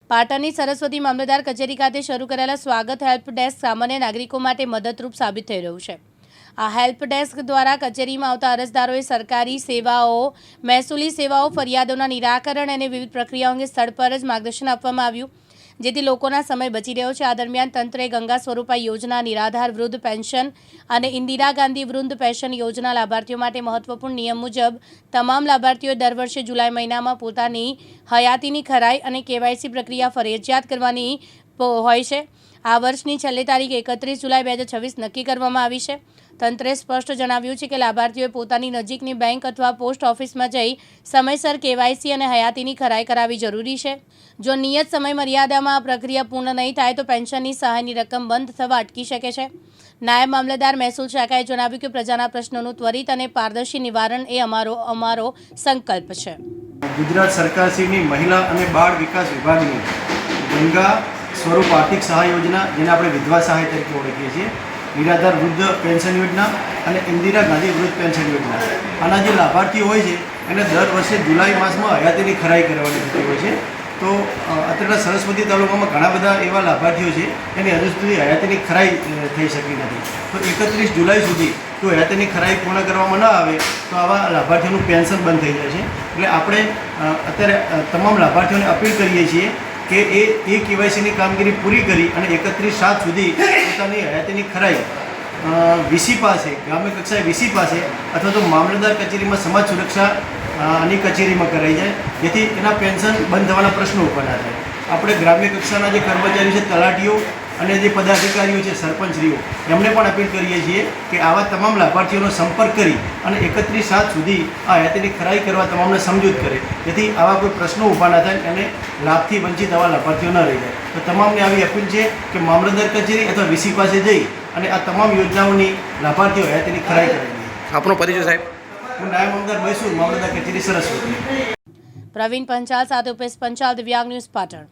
પાટણની સરસ્વતી મામલતદાર કચેરી ખાતે શરૂ કરેલા સ્વાગત હેલ્પ ડેસ્ક સામાન્ય નાગરિકો માટે મદદરૂપ સાબિત થઈ રહ્યું છે। આ હેલ્પ ડેસ્ક દ્વારા કચેરીમાં આવતા અરજદારોએ સરકારી સેવાઓ, મહેસૂલી સેવાઓ, ફરિયાદોના નિરાકરણ અને વિવિધ પ્રક્રિયાઓ અંગે સ્થળ પર જ માર્ગદર્શન આપવામાં આવ્યું, જેથી લોકોના સમય બચી રહ્યો છે। આ દરમિયાન તંત્રે ગંગા સ્વરૂપા યોજના, નિરાધાર વૃદ્ધ પેન્શન અને ઇન્દિરા ગાંધી વૃદ્ધ પેન્શન યોજના લાભાર્થીઓ માટે મહત્વપૂર્ણ નિયમ મુજબ તમામ લાભાર્થીઓએ દર વર્ષે જુલાઈ મહિનામાં પોતાની હયાતીની ખરાઈ અને કેવાયસી પ્રક્રિયા ફરજિયાત કરવાની હોય છે। આ વર્ષની છેલ્લી તારીખ 31 જુલાઈ 2026 નક્કી કરવામાં આવી છે। તંત્રે સ્પષ્ટ જણાવ્યું છે કે લાભાર્થીઓએ પોતાની નજીકની બેંક અથવા પોસ્ટ ઓફિસમાં જઈ સમયસર કેવાયસી અને હયાતીની ખરાઈ કરાવવી જરૂરી છે। જો નિયત સમય મર્યાદામાં આ પ્રક્રિયા પૂર્ણ નહીં થાય તો પેન્શનની સહાયની રકમ બંધ થવા અટકી શકે છે। નાયબ મામલતદાર મહેસૂલ શાખાએ જણાવ્યું કે પ્રજાના પ્રશ્નોનું ત્વરિત અને પારદર્શી નિવારણ એ અમારો સંકલ્પ છે। ગુજરાત સરકારશ્રીની મહિલા અને બાળ વિકાસ વિભાગની ગંગા સ્વરૂપ આર્થિક સહાય યોજના, જેને આપણે વિધવા સહાય તરીકે ઓળખીએ છીએ, નિરાધાર વૃદ્ધ પેન્શન યોજના અને ઇન્દિરા ગાંધી વૃદ્ધ પેન્શન યોજના, આના જે લાભાર્થીઓ હોય છે એને દર વર્ષે જુલાઈ માસમાં હયાતીની ખરાઈ કરવાની થતી હોય છે। તો અત્યારે સરસ્વતી તાલુકામાં ઘણા બધા એવા લાભાર્થીઓ છે એની હજુ સુધી હયાતીની ખરાઈ થઈ શકી નથી। તો 31 જુલાઈ સુધી જો હયાતીની ખરાઈ પૂર્ણ કરવામાં ન આવે તો આવા લાભાર્થીઓનું પેન્શન બંધ થઈ જાય છે। એટલે આપણે અત્યારે તમામ લાભાર્થીઓને અપીલ કરીએ છીએ કે એ કેવાયસીની કામગીરી પૂરી કરી અને 31/7 સુધી પોતાની હયાતીની ખરાઈ વીસી પાસે, ગ્રામ્ય કક્ષાએ વીસી પાસે અથવા તો મામલતદાર કચેરીમાં સમાજ સુરક્ષા આની કચેરીમાં કરાઈ જાય, જેથી એના પેન્શન બંધ થવાના પ્રશ્નો ઊભા ના થાય। આપણે ગ્રામ્ય કક્ષાના જે કર્મચારીઓ છે, તલાટીઓ અને જે પદાધિકારીઓ છે, સરપંચશ્રીઓ, એમને પણ અપીલ કરીએ છીએ કે આવા તમામ લાભાર્થીઓનો સંપર્ક કરી અને 31/7 સુધી આ હયાતીની ખરાઈ કરવા તમામને સમજૂત કરે, જેથી આવા કોઈ પ્રશ્નો ઊભા ના થાય અને લાભથી વંચિત આવા લાભાર્થીઓ ન રહી જાય। તો તમામને આવી અપીલ છે કે મામલતદાર કચેરી અથવા વીસી પાસે જઈ અને આ તમામ યોજનાઓની લાભાર્થીઓ હયાતીની ખરાઈ કરાવી। આપનો પરિચય સાહેબ? હું નાયબ મામલતદાર મહેસૂલ, મામલતદાર કચેરી સરસ્વતી। પ્રવીણ પંચાલ સાથે ઉપેશ પંચાલ, દિવ્યાંગ ન્યૂઝ, પાટણ।